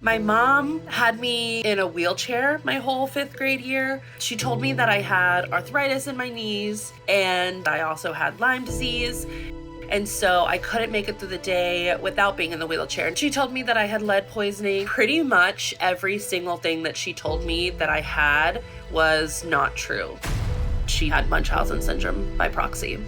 My mom had me in a wheelchair my whole 5th grade year. She told me that I had arthritis in my knees and I also had Lyme disease. And so I couldn't make it through the day without being in the wheelchair. She told me that I had lead poisoning. Pretty much every single thing that she told me that I had was not true. She had Munchausen syndrome by proxy.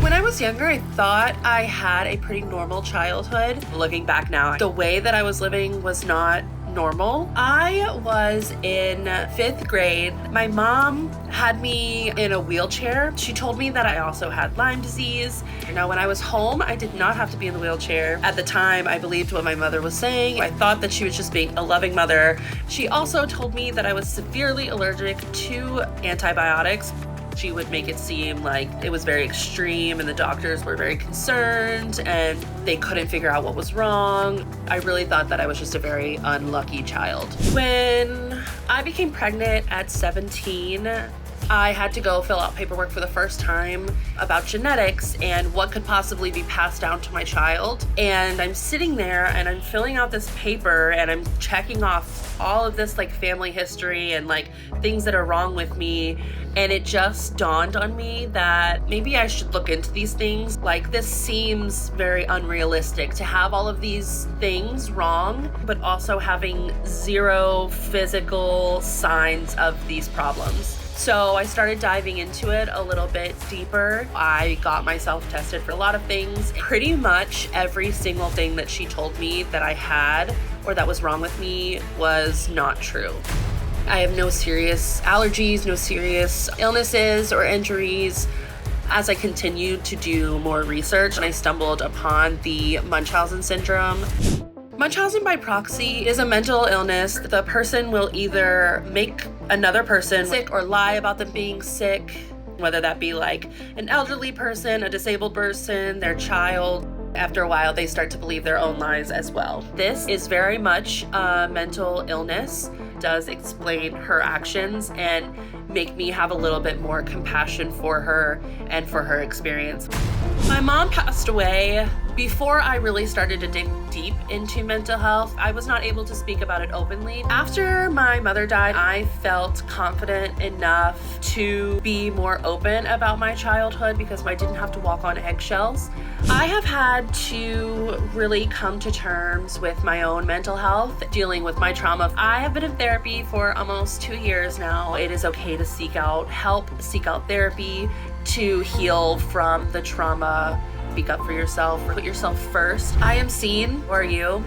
When I was younger, I thought I had a pretty normal childhood. Looking back now, the way that I was living was not normal. I was in 5th grade. My mom had me in a wheelchair. She told me that I also had Lyme disease. Now, when I was home, I did not have to be in the wheelchair. At the time, I believed what my mother was saying. I thought that she was just being a loving mother. She also told me that I was severely allergic to antibiotics. She would make it seem like it was very extreme and the doctors were very concerned and they couldn't figure out what was wrong. I really thought that I was just a very unlucky child. When I became pregnant at 17, I had to go fill out paperwork for the first time about genetics and what could possibly be passed down to my child. And I'm sitting there and I'm filling out this paper and I'm checking off all of this like family history and like things that are wrong with me. And it just dawned on me that maybe I should look into these things. Like, this seems very unrealistic to have all of these things wrong, but also having zero physical signs of these problems. So I started diving into it a little bit deeper. I got myself tested for a lot of things. Pretty much every single thing that she told me that I had or that was wrong with me was not true. I have no serious allergies, no serious illnesses or injuries. As I continued to do more research, and I stumbled upon the Munchausen syndrome. Munchausen by proxy is a mental illness. The person will either make another person sick or lie about them being sick, whether that be like an elderly person, a disabled person, their child. After a while, they start to believe their own lies as well. This is very much a mental illness. Does explain her actions and make me have a little bit more compassion for her and for her experience. My mom passed away before I really started to dig deep into mental health. I was not able to speak about it openly. After my mother died, I felt confident enough to be more open about my childhood because I didn't have to walk on eggshells. I have had to really come to terms with my own mental health, dealing with my trauma. I have been in therapy for almost 2 years now. It is okay to seek out help, seek out therapy to heal from the trauma. Speak up for yourself, put yourself first. I am seen. Who are you?